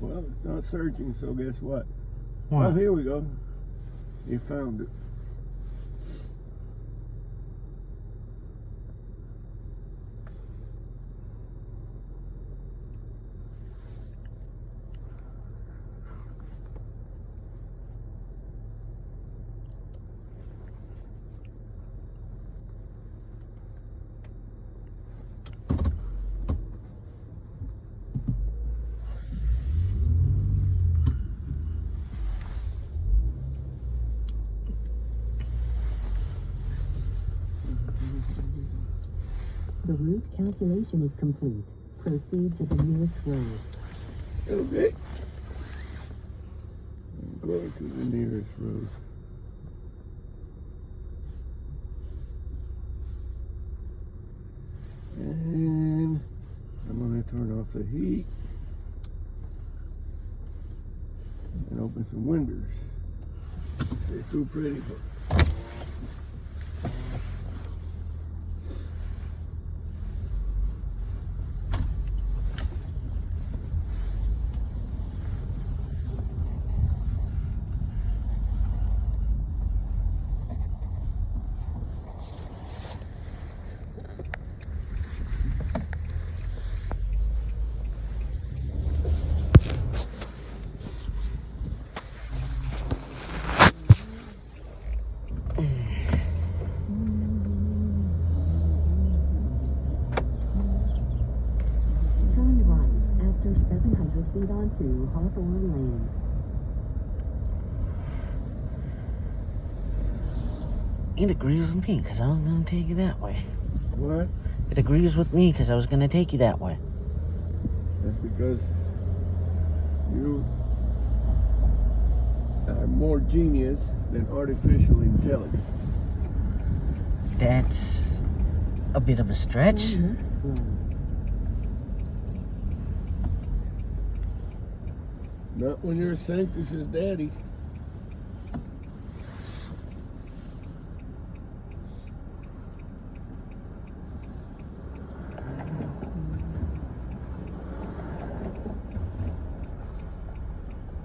Well, it's not searching, so guess what? What? Oh, here we go. You found it. The route calculation is complete. Proceed to the nearest road. Okay. I'm going to the nearest road. And I'm going to turn off the heat and open some windows. It's too pretty, but Turn right after 700 feet onto Hawthorne Lane. It agrees with me because I was going to take you that way. what? It agrees with me because I was going to take you that way. That's because you are more genius than artificial intelligence. That's a bit of a stretch. Turn next road. Not when you're Sanctus's daddy.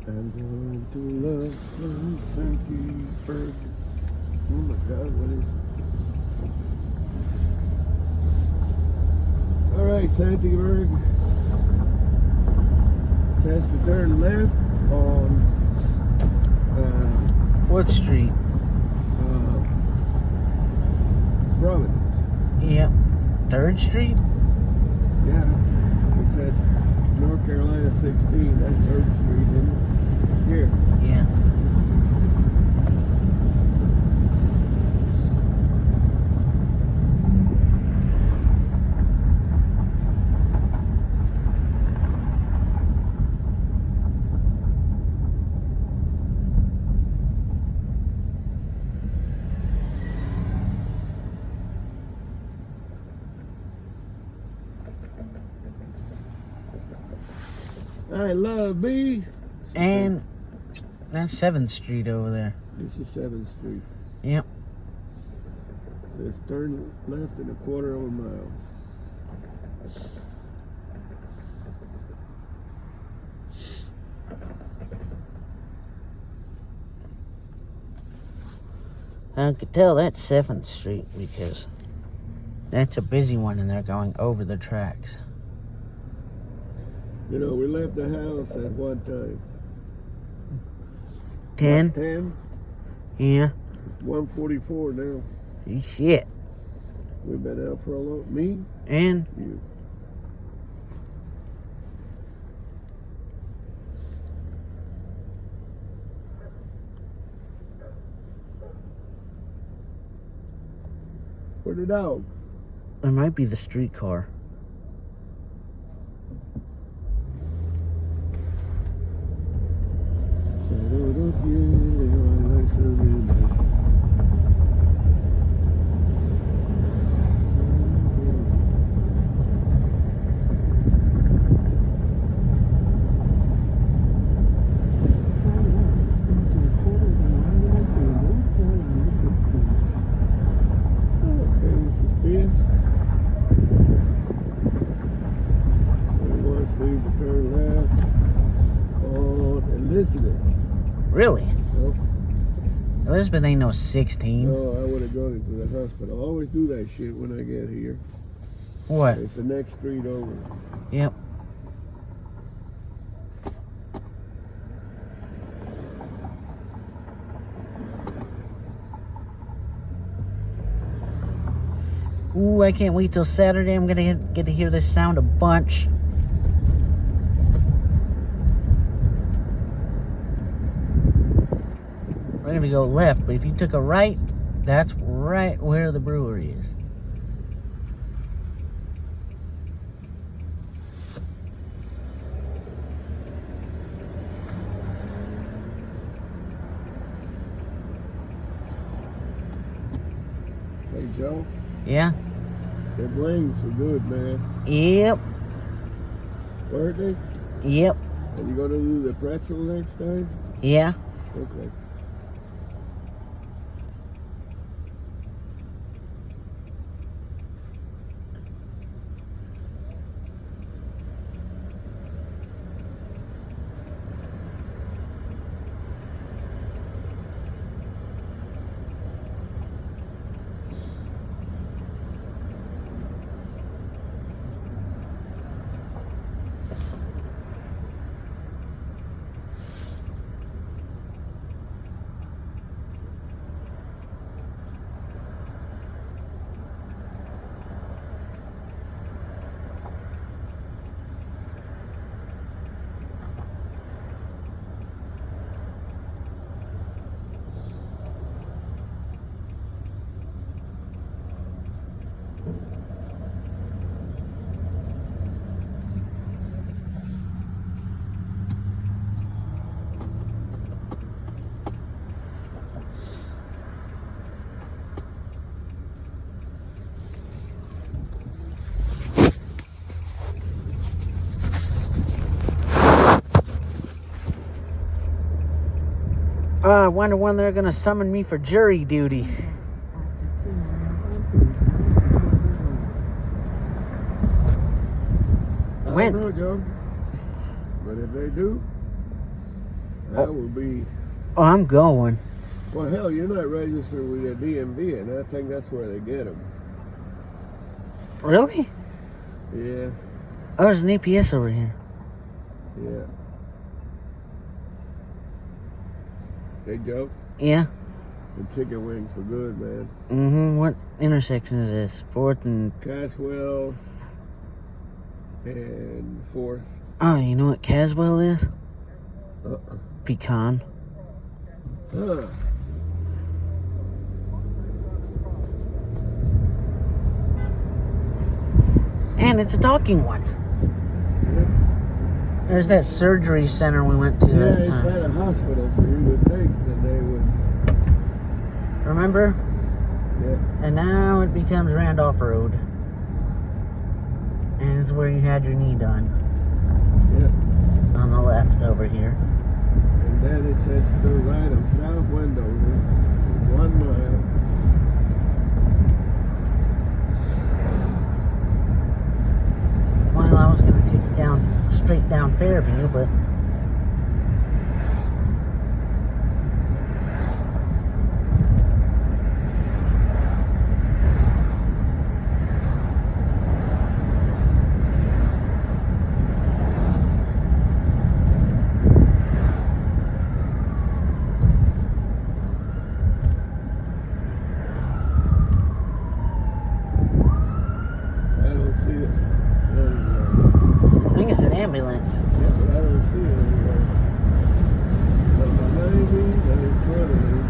I'm going to love from Sanctusburg. Oh my God, what is it? All right, Sanctusburg. Says to turn left on 4th Street. Providence. Yep. 3rd Street? Yeah, it says North Carolina 16. That's 3rd Street, isn't it? Here. Yeah. I love me. And that's 7th Street over there. This is 7th Street. Yep. Says turn left in a quarter of a mile. I could tell that's 7th Street because that's a busy one and they're going over the tracks. You know, we left the house at what time? 10? 10? Yeah. 1:44 now. Shit. We've been out for a long. Me? And You. Where'd the dog? it might be the streetcar. Turn left after a quarter of a mile onto North Carolina 16. Okay, this is Fierce. So he wants me to turn left. on Elizabeth. Really? Nope. Elizabeth ain't no 16. No, I would have gone into the hospital. I always do that shit when I get here. What? It's the next street over. Yep. Ooh, I can't wait till Saturday. I'm gonna get to hear this sound a bunch. We're gonna go left, but if you took a right, that's right where the brewery is. Hey, Joe, Yeah? them wings were good, man. Yep. Weren't they? Yep. Are you going to do the pretzel next time? Yeah. Okay. I wonder when they're gonna summon me for jury duty. After 2 miles onto South Dakota Road. I When? don't know, Joe. But if they do, that will be... Oh, I'm going. Well, hell, you're not registered with the DMV, and I think that's where they get them. Really? Yeah, Oh, there's an EPS over here. yeah. Hey, Joe, Yeah. the chicken wings were good, man. Mm-hmm. What intersection is this? 4th and... Caswell and 4th. Oh, you know what Caswell is? Uh-uh. Pecan. Huh. And it's a talking one. Yeah. There's that surgery center we went to. Yeah, it's at a hospital, so you would think that they would. Remember? Yeah. And now it becomes Randolph Road. And it's where you had your knee done. Yeah. On the left over here. And then it says to the right of South Wendover, 1 mile. Well, I was going to take you down, straight down Fairview, but... I don't see it. I think it's an ambulance. Yeah, but I don't see it anywhere. Not behind me, not in front of me.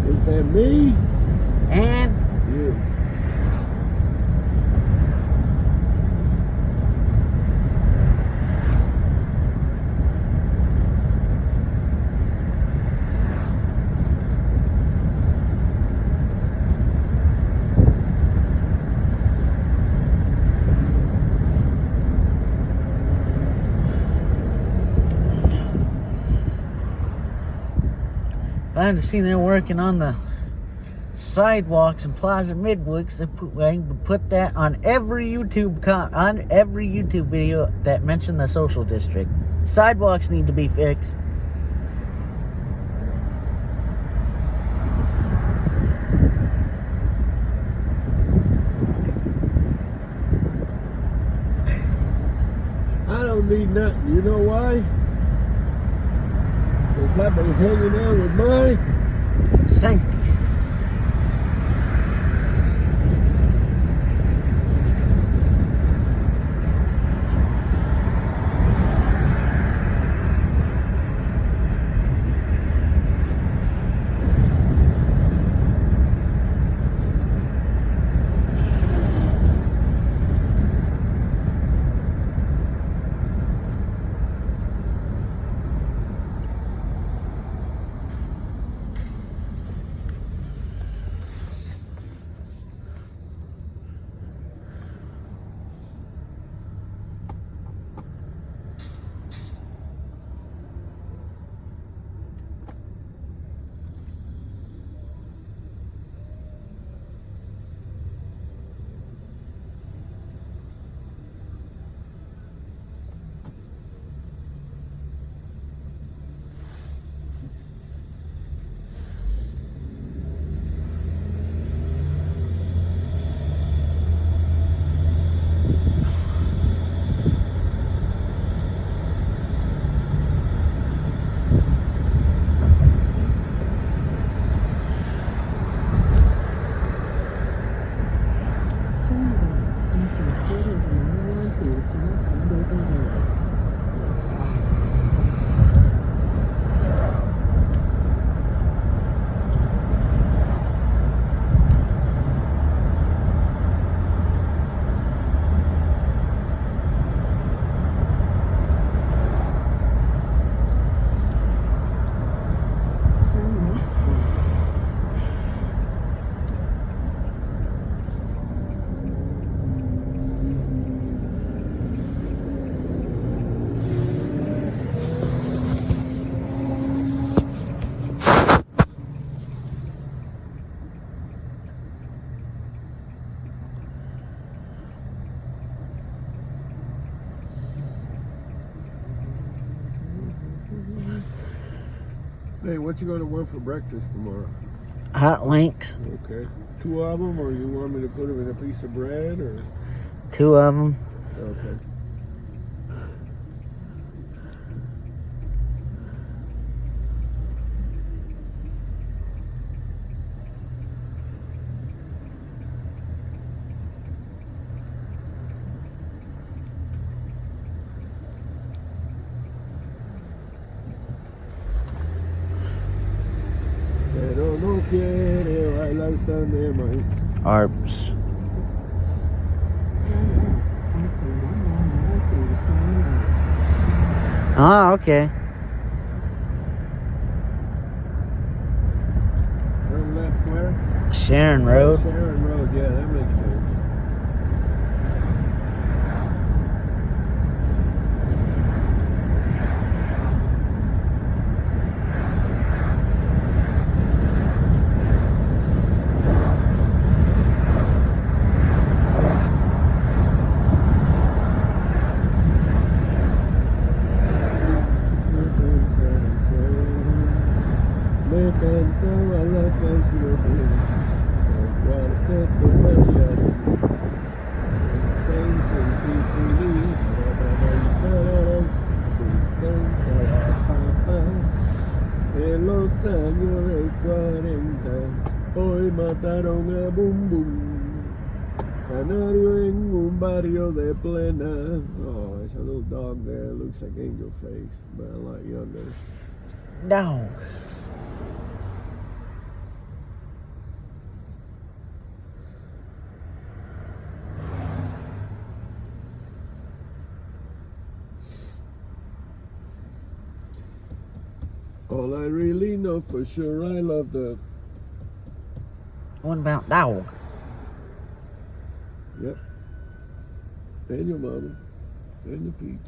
Is that me? And You. Glad to see they're working on the sidewalks in Plaza Midwood. They put that on every YouTube video that mentioned the social district. Sidewalks need to be fixed. I don't need nothing. You know why? Because I've been hanging out with my Sanctis. Turn right after a quarter of a mile onto South Andover Road. Turn westward. Hey, what you gonna want for breakfast tomorrow? Hot links. Okay. 2 of them, or you want me to put them in a piece of bread, or? 2 of them. Okay. Pero no quiere bailar Sunday night. Arps. Turn left after 1 mile onto Sharon Road. Ah, okay. Turn left where? Sharon Road. Sharon Road, yeah, that makes sense. Me cantaba la canción del cuarteto mariachi. Saint en los años del 40, hoy mataron a Bum Bum, canario en un barrio de Plena. Oh, there's a little dog there, looks like Angel Face, but a lot younger. No. All I really know for sure, I love the. What about dog? Yep. And your mama. And the peach.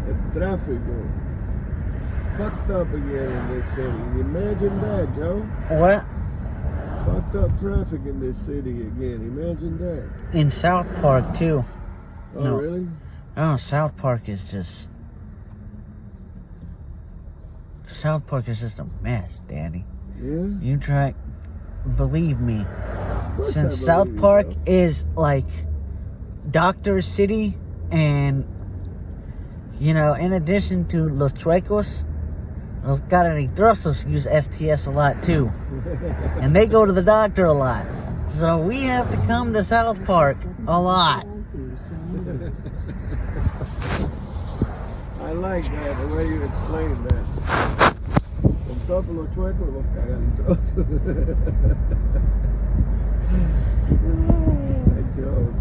The traffic fucked up again in this city. Imagine that, Joe. What? Fucked up traffic in this city again. Imagine that. In South Park, too. Oh, No. really? Oh, South Park is just... South Park is just a mess, Daddy. Yeah? You try... Believe me. course Since I believe South you, Park bro. is like Doctor City, and you know, in addition to Los Chuecos, Los Carnitrosos use STS a lot too, and they go to the doctor a lot. So we have to come to South Park a lot. I like that, the way you explained that. Con todos los chuecos, los cagalitos. Joke.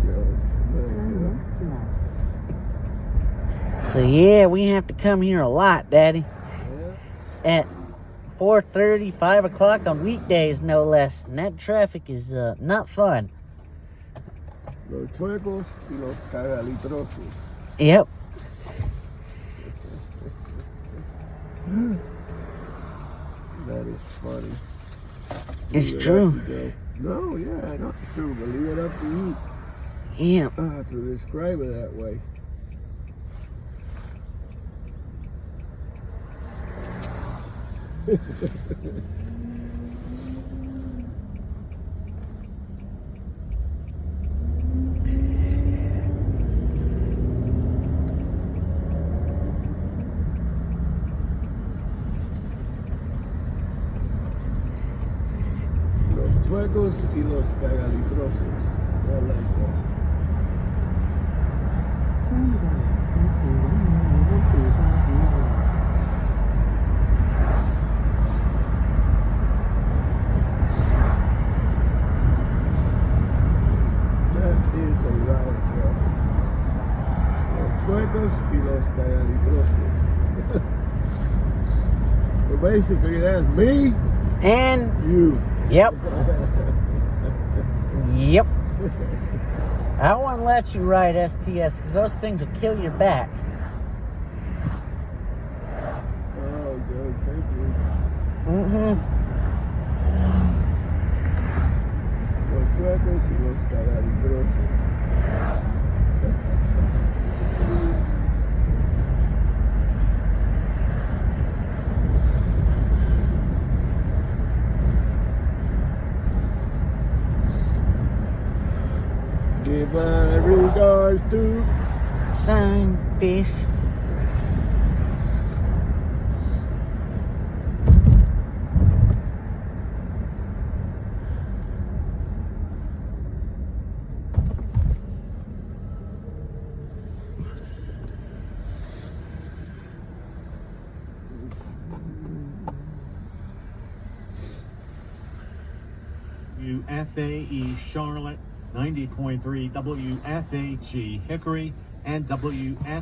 So yeah, we have to come here a lot, Daddy. Yeah. At 4:30, 5 o'clock on weekdays, no less. And that traffic is not fun. Los chuecos y los cagalitrosos. Yep. That is funny. It's Leave it true. up to Joe. No, yeah, not true, but leave it up to you Yep. to describe it that way. Los chuecos y los cagalitrosos. I like that. Turn right after 1 mile to Bellevue. That is a riot, bro. Los chuecos y los cagalitrosos. So basically, that's me, And you. yep. Yep. I won't let you ride STS because those things will kill your back. Oh, Joe, thank you. Mm-hmm. Los chuecos y los cagalitrosos. Give my regards to Scientist. WFAE Charlotte, 90.3 WFAG Hickory, and WFAE.org,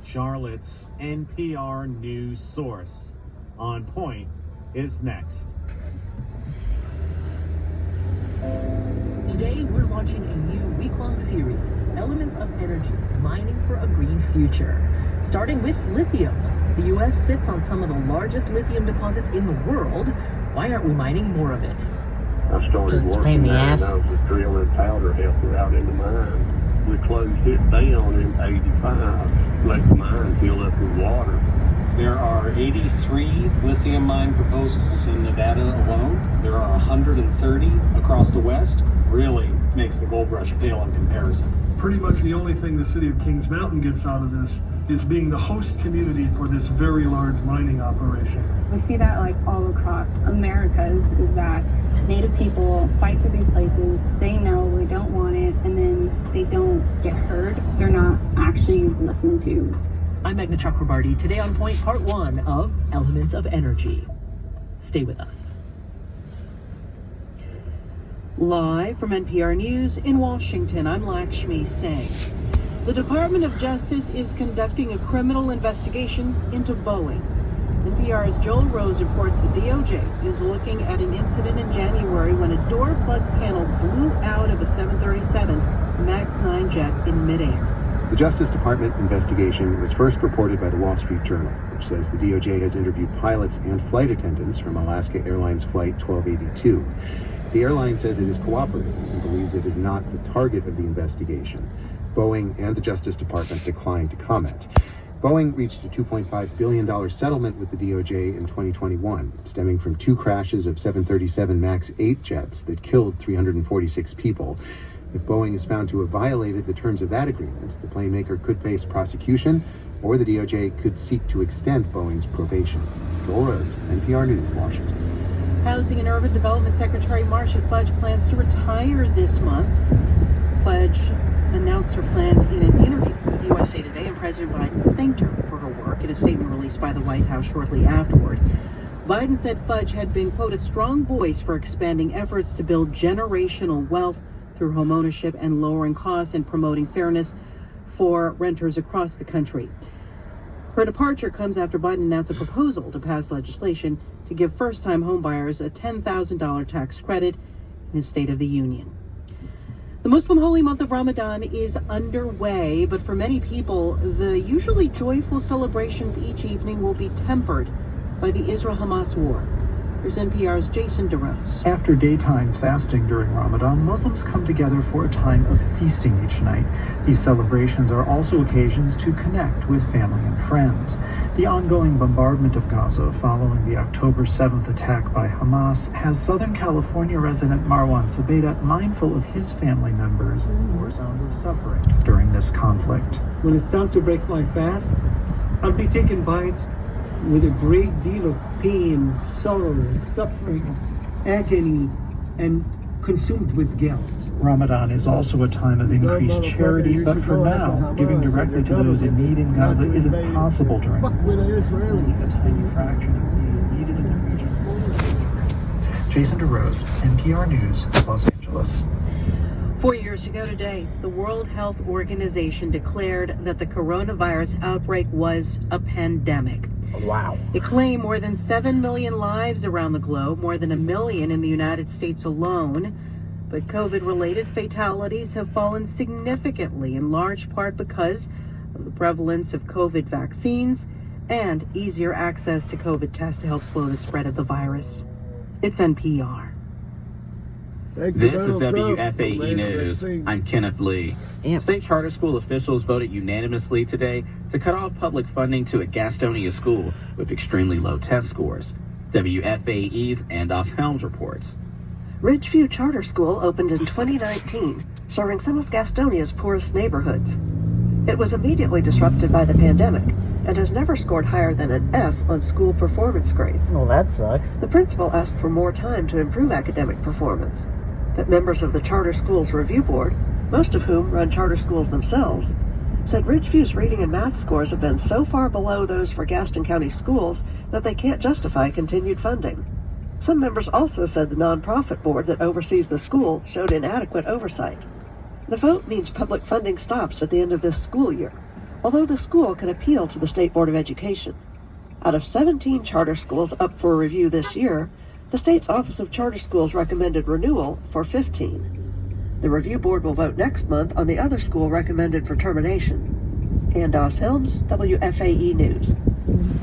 Charlotte's NPR news source. On Point is next. Today, we're launching a new week-long series, Elements of Energy, Mining for a Green Future. Starting with lithium. The U.S. sits on some of the largest lithium deposits in the world. Why aren't we mining more of it? I started Just a pain in working the there ass. and I was a drilling powder helper out in the mine. We closed it down in '85, let the mine fill up with water. There are 83 lithium mine proposals in Nevada alone. There are 130 across the West. Really makes the gold rush pale in comparison. Pretty much the only thing the city of Kings Mountain gets out of this is being the host community for this very large mining operation. We see that like all across America is that Native people fight for these places, say no, we don't want it, and then they don't get heard. They're not actually listened to. I'm Meghna Chakrabarty. Today on Point, part 1 of Elements of Energy. Stay with us. Live from NPR News in Washington, I'm Lakshmi Singh. The Department of Justice is conducting a criminal investigation into Boeing. NPR's Joel Rose reports the DOJ is looking at an incident in January when a door plug panel blew out of a 737 MAX 9 jet in midair. The Justice Department investigation was first reported by the Wall Street Journal, which says the DOJ has interviewed pilots and flight attendants from Alaska Airlines Flight 1282. The airline says it is cooperating and believes it is not the target of the investigation. Boeing and the Justice Department declined to comment. Boeing reached a $2.5 billion settlement with the DOJ in 2021, stemming from two crashes of 737 MAX 8 jets that killed 346 people. If Boeing is found to have violated the terms of that agreement, the plane maker could face prosecution, or the DOJ could seek to extend Boeing's probation. Joel Rose, NPR News, Washington. Housing and Urban Development Secretary Marcia Fudge plans to retire this month. Fudge announced her plans in an interview with USA Today, and President Biden thanked her for her work in a statement released by the White House shortly afterward. Biden said Fudge had been, quote, a strong voice for expanding efforts to build generational wealth through homeownership and lowering costs and promoting fairness for renters across the country. Her departure comes after Biden announced a proposal to pass legislation to give first-time homebuyers a $10,000 tax credit in his State of the Union. The Muslim holy month of Ramadan is underway, but for many people, the usually joyful celebrations each evening will be tempered by the Israel-Hamas war. Here's NPR's Jason DeRose. After daytime fasting during Ramadan, Muslims come together for a time of feasting each night. These celebrations are also occasions to connect with family and friends. The ongoing bombardment of Gaza following the October 7th attack by Hamas has Southern California resident Marwan Sabeda mindful of his family members in war zone suffering during this conflict. When it's time to break my fast, I'll be taking bites with a great deal of pain, sorrow, suffering, agony, and consumed with guilt. Ramadan is also a time of increased charity, but for now, giving directly to those in need in Gaza isn't possible during the war. Only a tiny fraction of aid needed in the region. Jason DeRose, NPR News, Los Angeles. 4 years ago today, the World Health Organization declared that the coronavirus outbreak was a pandemic. Wow. It claimed more than 7 million lives around the globe, more than 1 million in the United States alone. But COVID-related fatalities have fallen significantly, in large part because of the prevalence of COVID vaccines and easier access to COVID tests to help slow the spread of the virus. It's NPR. This is WFAE News. I'm Kenneth Lee. State charter school officials voted unanimously today to cut off public funding to a Gastonia school with extremely low test scores. WFAE's Andos Helms reports. Ridgeview Charter School opened in 2019, serving some of Gastonia's poorest neighborhoods. It was immediately disrupted by the pandemic and has never scored higher than an F on school performance grades. Well, that sucks. The principal asked for more time to improve academic performance, but members of the Charter Schools Review Board, most of whom run charter schools themselves, said Ridgeview's reading and math scores have been so far below those for Gaston County schools that they can't justify continued funding. Some members also said the nonprofit board that oversees the school showed inadequate oversight. The vote means public funding stops at the end of this school year, although the school can appeal to the State Board of Education. Out of 17 charter schools up for review this year, the state's Office of Charter Schools recommended renewal for 15. The review board will vote next month on the other school recommended for termination. Andos Helms, WFAE News.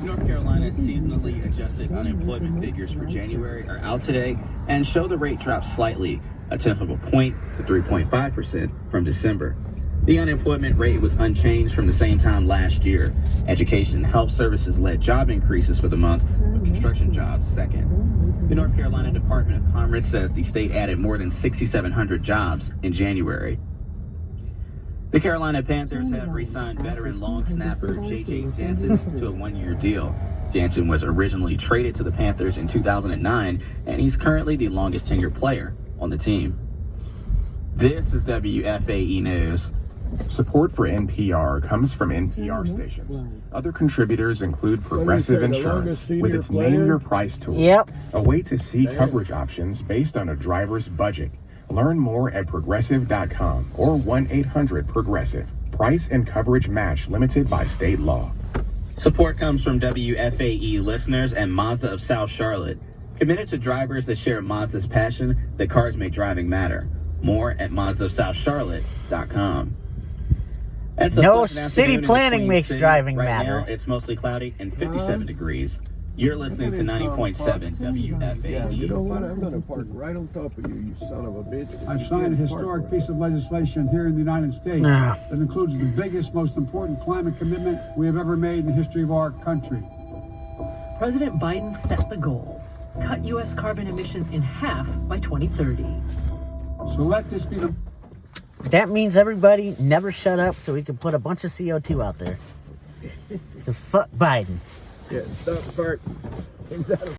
North Carolina's seasonally adjusted unemployment figures for January are out today and show the rate dropped slightly, a tenth of a point to 3.5% from December. The unemployment rate was unchanged from the same time last year. Education and health services led job increases for the month, with construction jobs second. The North Carolina Department of Commerce says the state added more than 6,700 jobs in January. The Carolina Panthers have re-signed veteran long snapper J.J. Jansen to a one-year deal. Jansen was originally traded to the Panthers in 2009, and he's currently the longest tenured player on the team. This is WFAE News. Support for NPR comes from NPR stations. Other contributors include Progressive Insurance with its Name Your Price tool. Yep. A way to see coverage options based on a driver's budget. Learn more at progressive.com or 1-800-PROGRESSIVE. Price and coverage match limited by state law. Support comes from WFAE listeners and Mazda of South Charlotte, committed to drivers that share Mazda's passion that cars make driving matter. More at MazdaofSouthCharlotte.com. No city planning makes driving matter. Now, it's mostly cloudy and 57 degrees. You're listening to 90.7 WFAE. Yeah, you know what? I'm going to park right on top of you, you son of a bitch. I've signed a historic piece of legislation here in the United States that includes the biggest, most important climate commitment we have ever made in the history of our country. President Biden set the goal: cut U.S. carbon emissions in half by 2030. So let this be the... That means everybody never shut up so we can put a bunch of CO2 out there. Because fuck Biden. Yeah, stop farting.